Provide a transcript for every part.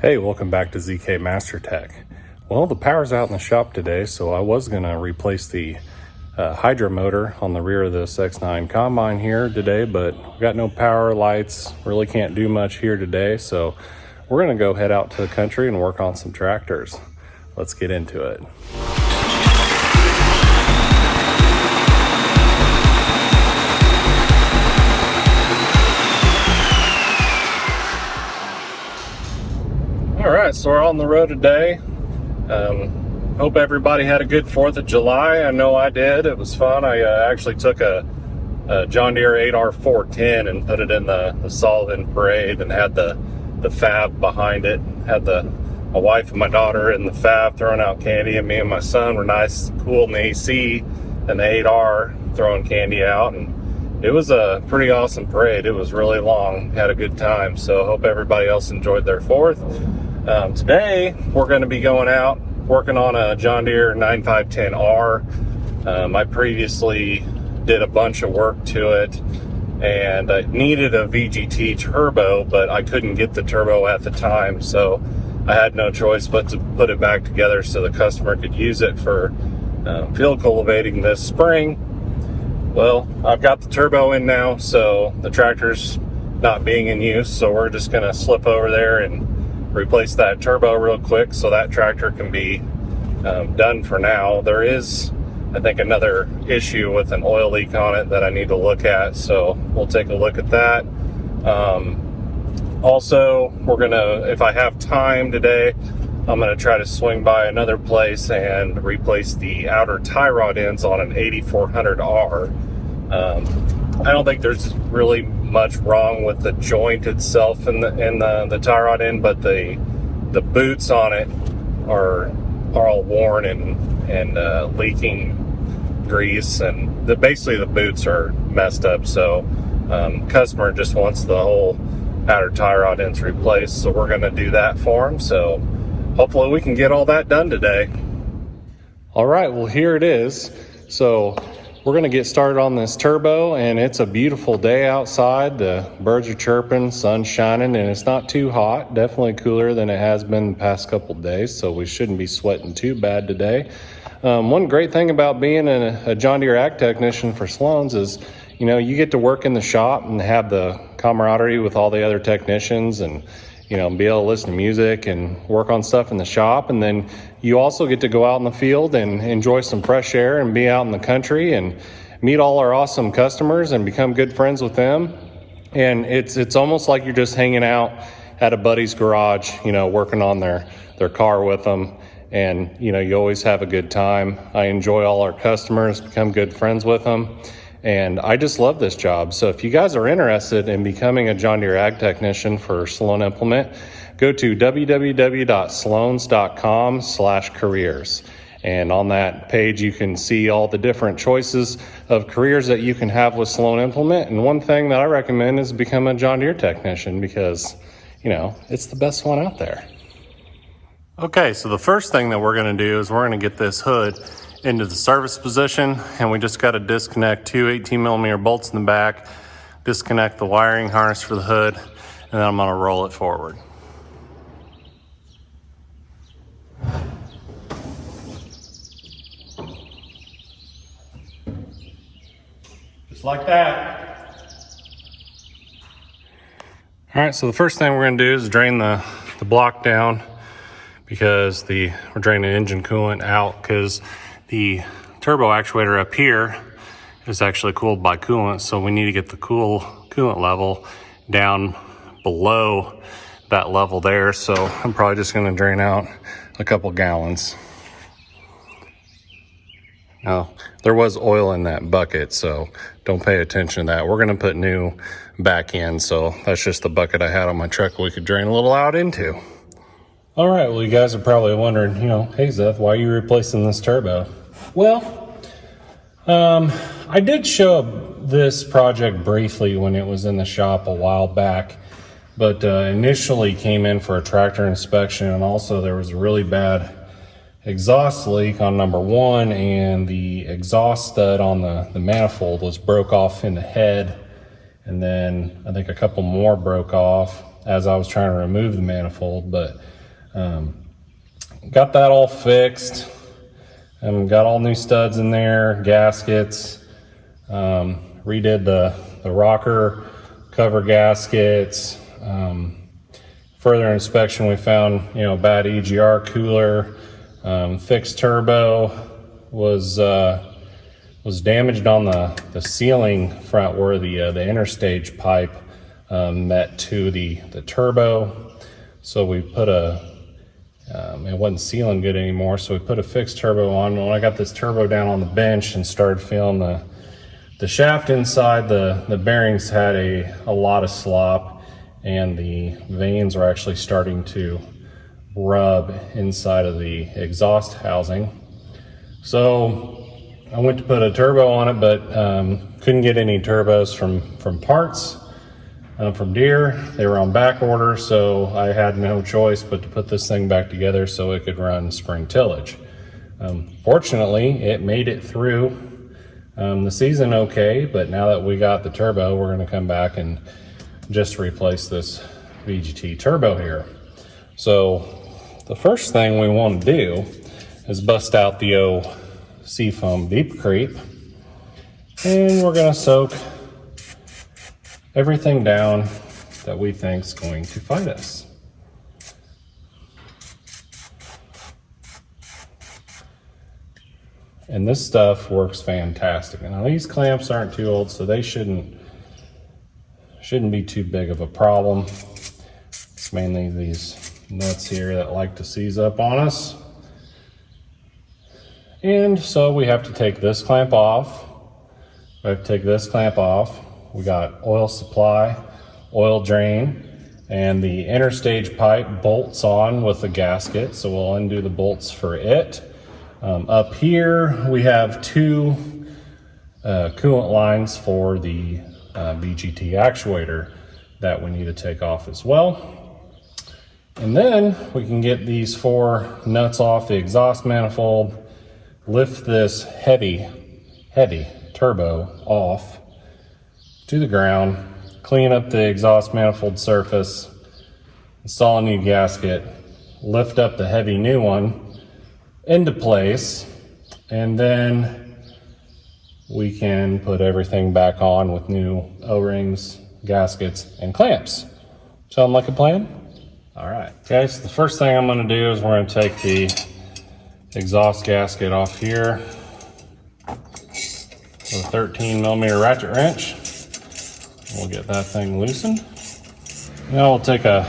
Hey, welcome back to ZK MasterTech. Well, the power's out in the shop today, so I was going to replace the hydro motor on the rear of this X9 combine here today, but we got no power, lights, really can't do much here today, so we're going to go head out to the country and work on some tractors. Let's get into it. All right, so we're on the road today. Hope everybody had a good 4th of July. I know I did. It was fun. I actually took a John Deere 8R410 and put it in the Sullivan parade and had the fab behind it. Had my wife and my daughter in the fab throwing out candy, and me and my son were nice, cool in the AC and the 8R throwing candy out. And it was a pretty awesome parade. It was really long. Had a good time. So hope everybody else enjoyed their 4th. Today we're going to be going out working on a John Deere 9510R. I previously did a bunch of work to it, and I needed a VGT turbo, but I couldn't get the turbo at the time, so I had no choice but to put it back together so the customer could use it for field cultivating this spring. Well, I've got the turbo in now, so the tractor's not being in use, so we're just going to slip over there and replace that turbo real quick so that tractor can be done for now. There is, I think, another issue with an oil leak on it that I need to look at, so we'll take a look at that. Also, we're gonna, if I have time today, I'm gonna try to swing by another place and replace the outer tie rod ends on an 8400R. I don't think there's really much wrong with the joint itself in the tie rod end, but the boots on it are all worn and leaking grease, and basically the boots are messed up. So customer just wants the whole outer tie rod ends replaced, so we're going to do that for him. So hopefully we can get all that done today. All right, well, here it is. So we're going to get started on this turbo, and it's a beautiful day outside. The birds are chirping, sun's shining, and it's not too hot. Definitely cooler than it has been the past couple days, so we shouldn't be sweating too bad today. One great thing about being a John Deere ag technician for Sloan's is, you know, you get to work in the shop and have the camaraderie with all the other technicians, and be able to listen to music and work on stuff in the shop. And then you also get to go out in the field and enjoy some fresh air and be out in the country and meet all our awesome customers and become good friends with them. And it's almost like you're just hanging out at a buddy's garage, working on their car with them. And, you always have a good time. I enjoy all our customers, become good friends with them. And I just love this job. So if you guys are interested in becoming a John Deere ag technician for Sloan Implement, go to www.sloans.com/careers. And on that page, you can see all the different choices of careers that you can have with Sloan Implement. And one thing that I recommend is become a John Deere technician because, it's the best one out there. Okay, so the first thing that we're going to do is we're going to get this hood into the service position, and we just got to disconnect two 18mm bolts in the back, disconnect the wiring harness for the hood, and then I'm going to roll it forward. Just like that. All right, so the first thing we're going to do is drain the block down, because we're draining engine coolant out, because the turbo actuator up here is actually cooled by coolant, so we need to get the coolant level down below that level there. So I'm probably just going to drain out a couple gallons. Now, there was oil in that bucket, so don't pay attention to that. We're going to put new back in, so that's just the bucket I had on my truck we could drain a little out into. All right, well, you guys are probably wondering, hey, Zeth, why are you replacing this turbo? Well, I did show this project briefly when it was in the shop a while back, but initially came in for a tractor inspection, and also there was a really bad exhaust leak on number 1, and the exhaust stud on the manifold was broke off in the head, and then I think a couple more broke off. as I was trying to remove the manifold, but got that all fixed and got all new studs in there, gaskets, redid the rocker cover gaskets. Further inspection, we found, bad EGR cooler, fixed turbo was damaged on the ceiling front where the interstage pipe met to the turbo. So we put it wasn't sealing good anymore, so we put a fixed turbo on. When I got this turbo down on the bench and started feeling the shaft inside, the bearings had a lot of slop, and the vanes were actually starting to rub inside of the exhaust housing. So I went to put a turbo on it, but couldn't get any turbos from parts from Deere. They were on back order, so I had no choice but to put this thing back together so it could run spring tillage. Fortunately, it made it through the season okay, but now that we got the turbo, we're going to come back and just replace this VGT turbo here. So the first thing we want to do is bust out the old Seafoam Deep Creep, and we're going to soak everything down that we think is going to fight us. And this stuff works fantastic. Now these clamps aren't too old, so they shouldn't be too big of a problem. It's mainly these nuts here that like to seize up on us. And so we have to take this clamp off. We have to take this clamp off. We got oil supply, oil drain, and the interstage pipe bolts on with the gasket. So we'll undo the bolts for it. Up here, we have two coolant lines for the VGT actuator that we need to take off as well. And then we can get these 4 nuts off the exhaust manifold, lift this heavy turbo off to the ground, clean up the exhaust manifold surface, install a new gasket, lift up the heavy new one into place, and then we can put everything back on with new O-rings, gaskets, and clamps. Sound like a plan? All right, okay, so the first thing I'm gonna do is we're gonna take the exhaust gasket off here with a 13mm ratchet wrench. We'll get that thing loosened. Now we'll take a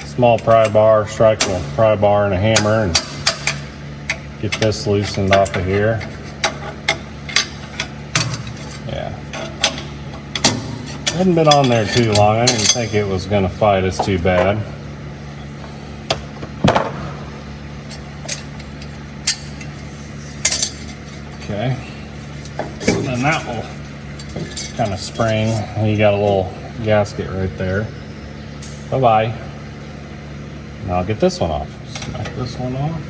small pry bar, strike a pry bar and a hammer, and get this loosened off of here. Yeah. Hadn't been on there too long. I didn't think it was gonna fight us too bad. Okay. So then that will kind of spring. You got a little gasket right there. Bye-bye. Now I'll get this one off. Smack this one off.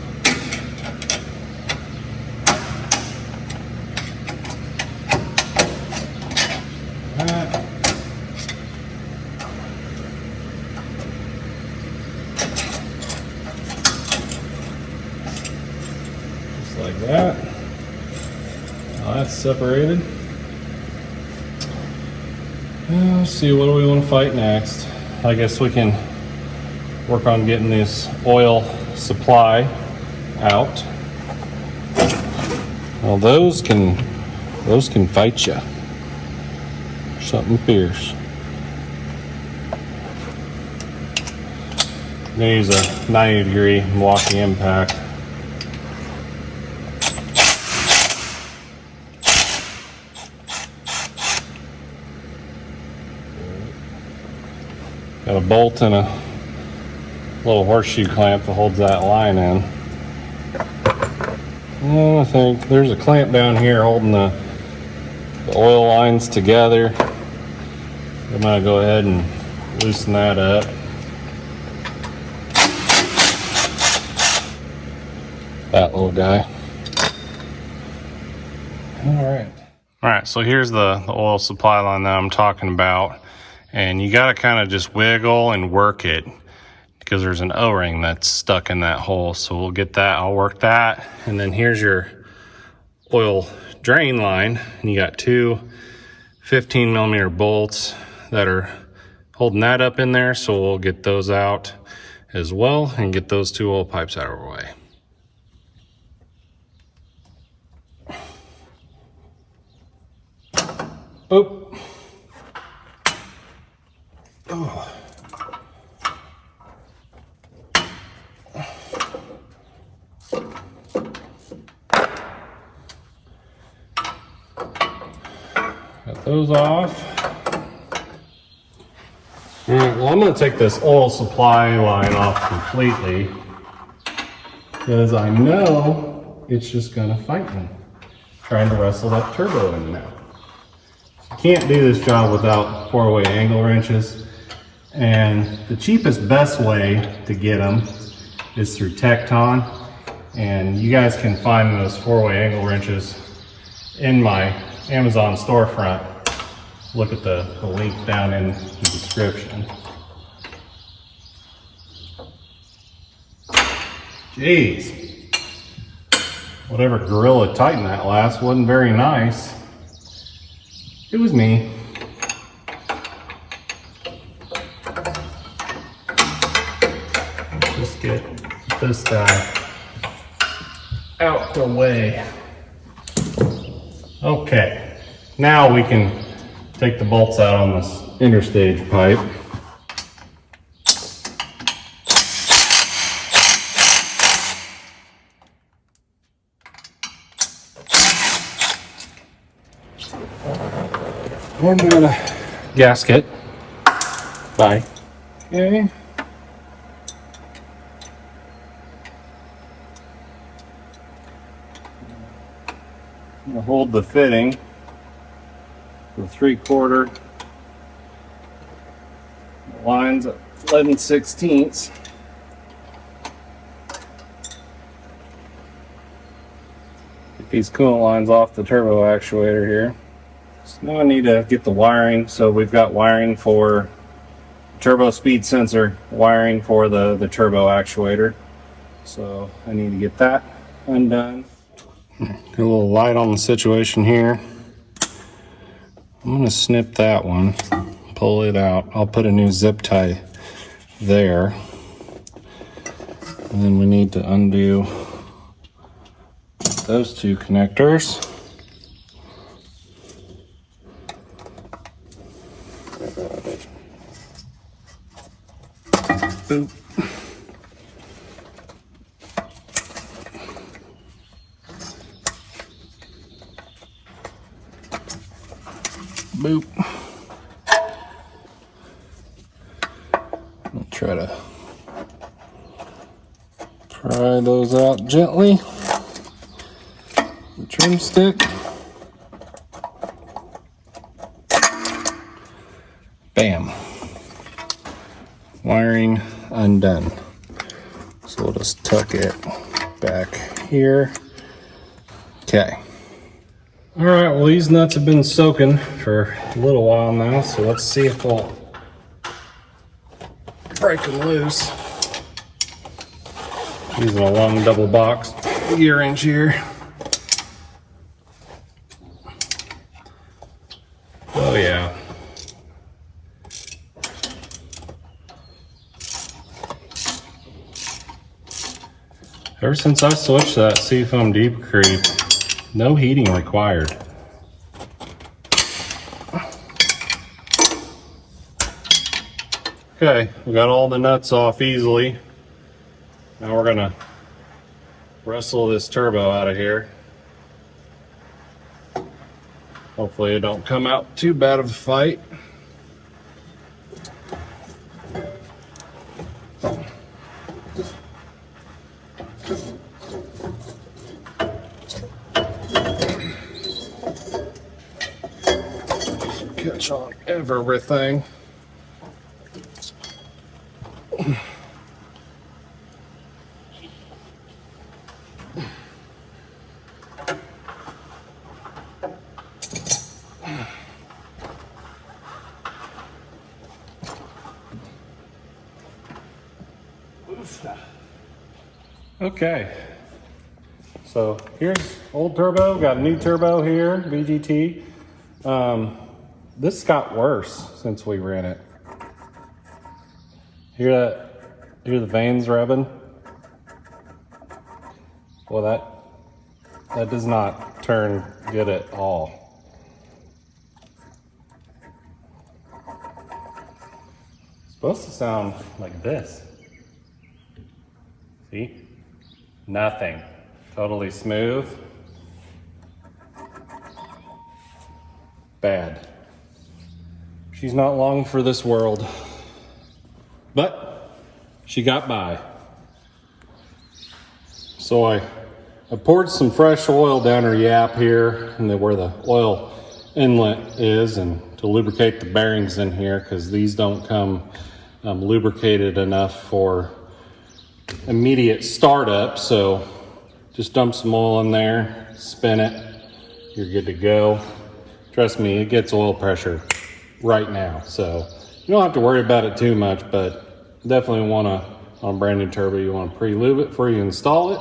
Just like that. Now that's separated. Let's see, what do we want to fight next? I guess we can work on getting this oil supply out. Well, those can fight you. Something fierce. I'm gonna use a 90-degree Milwaukee impact. Got a bolt and a little horseshoe clamp that holds that line in. And I think there's a clamp down here holding the oil lines together. I'm gonna go ahead and loosen that up. That little guy. All right, so here's the oil supply line that I'm talking about. And you gotta kind of just wiggle and work it because there's an O-ring that's stuck in that hole. So we'll get that, I'll work that. And then here's your oil drain line. And you got two 15 millimeter bolts that are holding that up in there. So we'll get those out as well and get those two oil pipes out of our way. Boop. Oh. Got those off. All right, well, I'm going to take this oil supply line off completely because I know it's just going to fight me trying to wrestle that turbo in and out. You can't do this job without 4-way angle wrenches, and the cheapest, best way to get them is through Tecton, and you guys can find those 4-way angle wrenches in my Amazon storefront. Look at the link down in the description. Jeez. Whatever Gorilla Titan that last wasn't very nice. It was me. Just get this guy out the way. Okay, now we can take the bolts out on this interstage pipe. And we got a gasket. Bye. Okay. I'm gonna hold the fitting. The 3/4 lines at 11/16. Get these coolant lines off the turbo actuator here. So now I need to get the wiring. So we've got wiring for turbo speed sensor, wiring for the turbo actuator. So I need to get that undone. Get a little light on the situation here. I'm going to snip that one, pull it out. I'll put a new zip tie there. And then we need to undo those two connectors. Boop. Boop. I'll try to pry those out gently. The trim stick. Bam. Wiring undone. So we'll just tuck it back here. Okay. All right, well, these nuts have been soaking for a little while now, so let's see if we'll break them loose. Using a long double box gear wrench here. Oh yeah. Ever since I switched to that Seafoam Deep Creep, no heating required. Okay, we got all the nuts off easily. Now we're gonna wrestle this turbo out of here. Hopefully it don't come out too bad of a fight. Catch on everything. Okay, so here's old turbo, got a new turbo here, VGT. This got worse since we ran it. Hear that? Hear the vanes rubbing? Well, that does not turn good at all. It's supposed to sound like this. See? Nothing. Totally smooth. Bad. She's not long for this world. But she got by. So I poured some fresh oil down her yap here, and where the oil inlet is, and to lubricate the bearings in here, because these don't come lubricated enough for immediate startup. So just dump some oil in there, spin it, you're good to go. Trust me, it gets oil pressure right now, so you don't have to worry about it too much, but definitely want to, on a brand new turbo, you want to pre-lube it before you install it.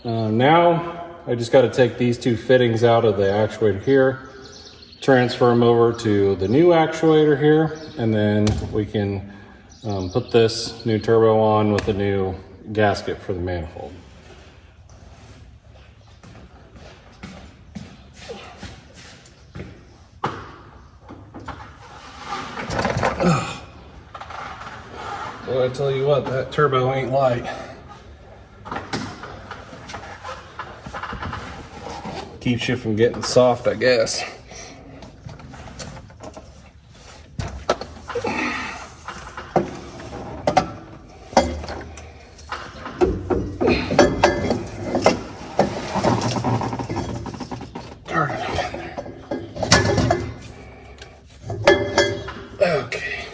Now I just got to take these two fittings out of the actuator here, transfer them over to the new actuator here, and then we can put this new turbo on with a new gasket for the manifold. Well, I tell you what, that turbo ain't light. Keeps you from getting soft, I guess. Turn it up in there. Okay.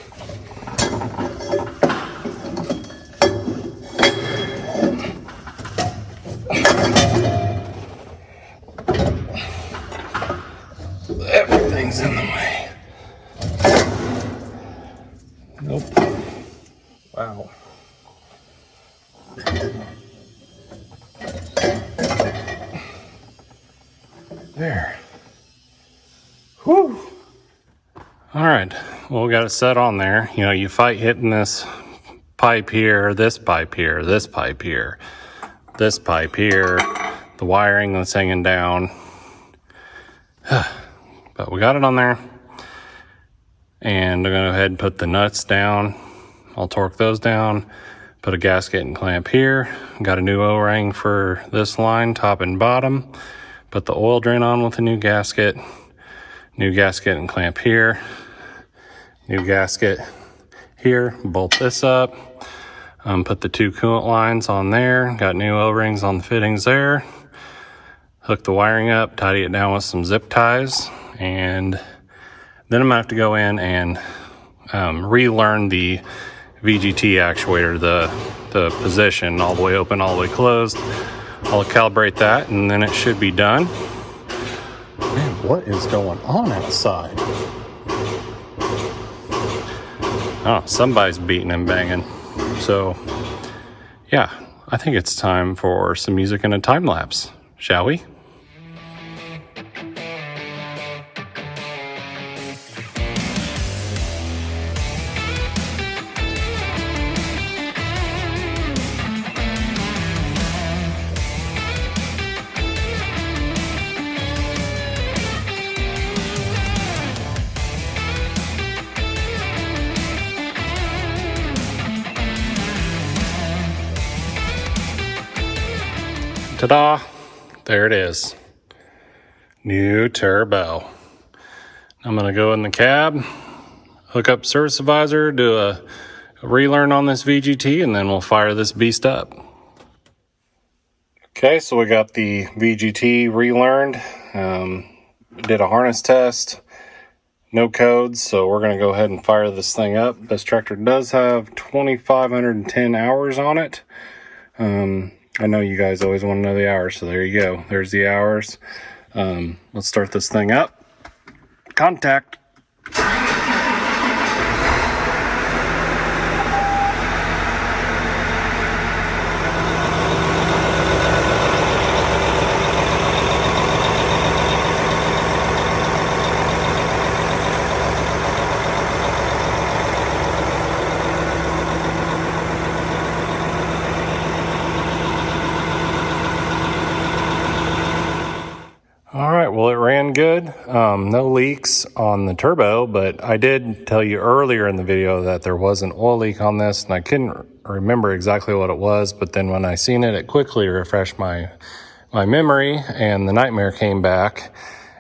Everything's in the way. Nope. Wow. There. Whew. All right. Well, we got it set on there. You know, you fight hitting this pipe here, this pipe here, this pipe here, this pipe here, the wiring that's hanging down. But we got it on there, and I'm gonna go ahead and put the nuts down. I'll torque those down, put a gasket and clamp here. Got a new O-ring for this line, top and bottom. Put the oil drain on with a new gasket and clamp here. New gasket here, bolt this up. Put the two coolant lines on there. Got new O-rings on the fittings there. Hook the wiring up, tidy it down with some zip ties. And then I'm gonna have to go in and relearn the VGT actuator, the position, all the way open, all the way closed. I'll calibrate that, and then it should be done. Man, what is going on outside? Oh, somebody's beating and banging. So, yeah, I think it's time for some music and a time lapse, shall we? Ta-da! There it is. New turbo. I'm gonna go in the cab, hook up service advisor, do a relearn on this VGT, and then we'll fire this beast up. Okay, so we got the VGT relearned. Did a harness test. No codes, so we're gonna go ahead and fire this thing up. This tractor does have 2,510 hours on it. I know you guys always want to know the hours, so there you go. There's the hours. Let's start this thing up. Contact. good. No leaks on the turbo, but I did tell you earlier in the video that there was an oil leak on this, and I couldn't remember exactly what it was, but then when I seen it, it quickly refreshed my memory, and the nightmare came back.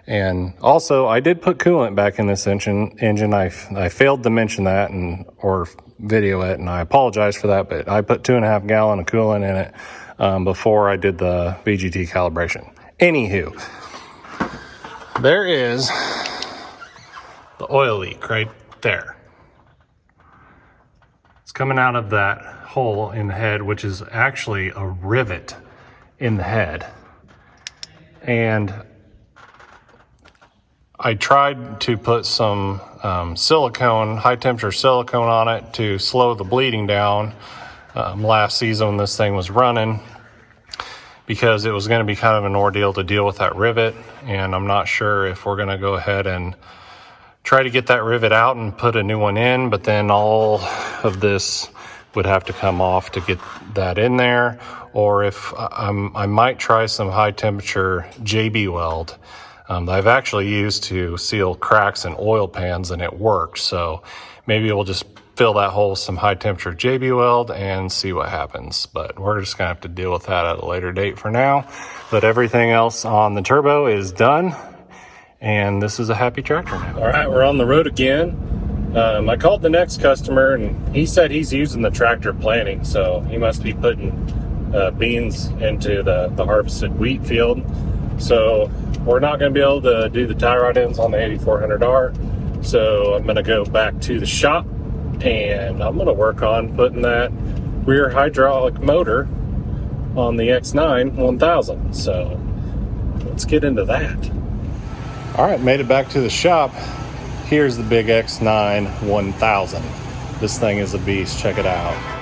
And also, I did put coolant back in this engine. I failed to mention that or video it, and I apologize for that, but I put 2.5 gallons of coolant in it before I did the VGT calibration. Anywho, there is the oil leak right there. It's coming out of that hole in the head, which is actually a rivet in the head. And I tried to put some silicone, high temperature silicone on it to slow the bleeding down last season when this thing was running, because it was going to be kind of an ordeal to deal with that rivet, and I'm not sure if we're going to go ahead and try to get that rivet out and put a new one in, but then all of this would have to come off to get that in there, or if I might try some high temperature JB weld that I've actually used to seal cracks in oil pans, and it worked. So maybe we'll just fill that hole with some high temperature JB weld and see what happens, but we're just gonna have to deal with that at a later date for now. But everything else on the turbo is done, and this is a happy tractor now. All right, we're on the road again. I called the next customer, and he said he's using the tractor planting, so he must be putting beans into the harvested wheat field. So we're not going to be able to do the tie rod ends on the 8400R. So I'm going to go back to the shop, and I'm going to work on putting that rear hydraulic motor on the X9 1000. So let's get into that. All right, made it back to the shop. Here's the big X9 1000. This thing is a beast. Check it out.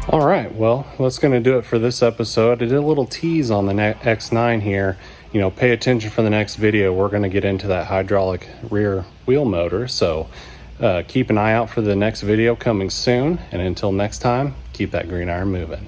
All right, well, that's going to do it for this episode. I did a little tease on the X9 here. You know, pay attention for the next video. We're going to get into that hydraulic rear wheel motor. So keep an eye out for the next video coming soon. And until next time, keep that green iron moving.